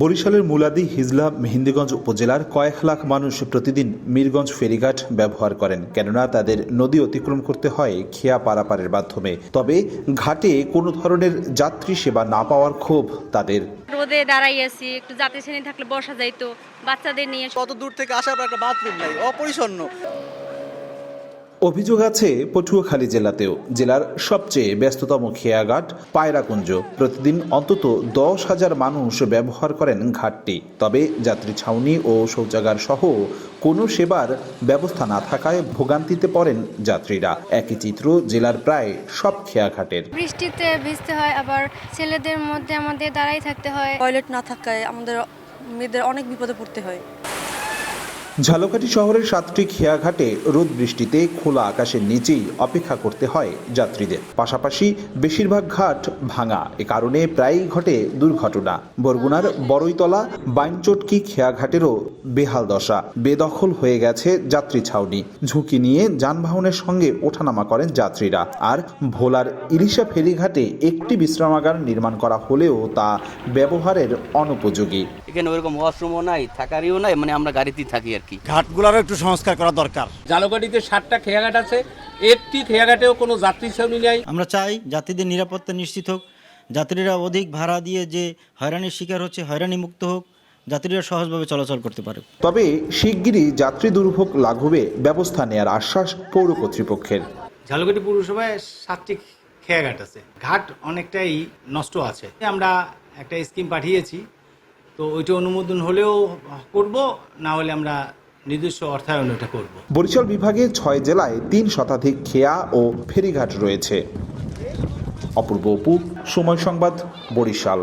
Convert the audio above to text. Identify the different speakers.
Speaker 1: বরিশালের মুলাদি, হিজলা, মেহেন্দিগঞ্জ উপজেলার কয়েক লাখ মানুষ প্রতিদিন মিরগঞ্জ ফেরিঘাট ব্যবহার করেন, কেননা তাদের নদী অতিক্রম করতে হয় খেয়া পারাপারের মাধ্যমে। তবে ঘাটে কোনো ধরনের যাত্রী সেবা না পাওয়ার ক্ষোভ তাদের।
Speaker 2: রোদে দাঁড়াই আছি, একটু যাত্রী শ্রেণী থাকলে বসা যাইতো, বাচ্চাদের নিয়ে।
Speaker 3: কত দূর থেকে আসার পর একটা বাথরুম নাই, অপরিচ্ছন্ন।
Speaker 1: অভিযোগ আছে পটুয়াখালী জেলাতেও। জেলার সবচেয়ে ব্যস্ততম খেয়াঘাট পায়রাকুঞ্জ। প্রতিদিন অন্তত 10,000 মানুষ ব্যবহার করেন ঘাটটি। তবে যাত্রী ছাউনি ও শৌচাগার সহ কোনো সেবার ব্যবস্থা না থাকায় ভোগান্তিতে পড়েন যাত্রীরা। একই চিত্র জেলার প্রায় সব খেয়াঘাটের।
Speaker 4: বৃষ্টিতে ভিজতে হয়, আবার ছেলেদের মধ্যে আমাদের দাঁড়াই থাকতে হয়।
Speaker 5: টয়লেট না থাকায় আমাদের মেয়েদের অনেক বিপদে পড়তে হয়।
Speaker 1: ঝালকাঠি শহরের 7টি খেয়াঘাটে রোদ বৃষ্টিতে খোলা আকাশের নিচেই অপেক্ষা করতে হয় যাত্রীদের। পাশাপাশি বেশিরভাগ ঘাট ভাঙা, এ কারণে প্রায়ই ঘটে দুর্ঘটনা। বরগুনার বড়ইতলা, বাইনচটকি খেয়াঘাটেরও বেহাল দশা। বেদখল হয়ে গেছে যাত্রী ছাউনি। ঝুঁকি নিয়ে যানবাহনের সঙ্গে ওঠানামা করেন যাত্রীরা। আর ভোলার ইলিশা ফেরিঘাটে একটি বিশ্রামাগার নির্মাণ করা হলেও তা ব্যবহারের অনুপযোগী।
Speaker 6: এখানে ওরকম ওয়াশরুমও নাই, থাকারও নাই, মানে আমরা গাড়িতেই থাকি আর কি।
Speaker 7: ঘাটগুলোরও একটু সংস্কার করা দরকার।
Speaker 8: ঝালকাঠিতে 7টা খেয়াঘাট আছে, একটি খেয়াঘাটেও কোনো যাত্রী ছাউনি নেই।
Speaker 9: আমরা চাই যাত্রীদের নিরাপত্তা নিশ্চিত হোক, যাত্রীরা অধিক ভাড়া দিয়ে যে হয়রানির শিকার হচ্ছে হয়রানি মুক্ত হোক, যাত্রীরা সহজভাবে চলাচল করতে পারে।
Speaker 1: তবে শিগগিরই যাত্রী দুর্ভোগ লাঘবে ব্যবস্থা নেওয়ার আশ্বাস পৌর কর্তৃপক্ষের।
Speaker 10: ঝালকাঠি পৌরসভায় 7টি খেয়াঘাট আছে, ঘাট অনেকটাই নষ্ট আছে। আমরা একটা স্কিম পাঠিয়েছি, তো ওইটা অনুমোদন হলেও করব, না হলে আমরা নিজস্ব অর্থায়ন ওটা করব।
Speaker 1: বরিশাল বিভাগে 6 জেলায় 3 শতাধিক খেয়া ও ফেরিঘাট রয়েছে। অপূর্ব অপু, সময় সংবাদ, বরিশাল।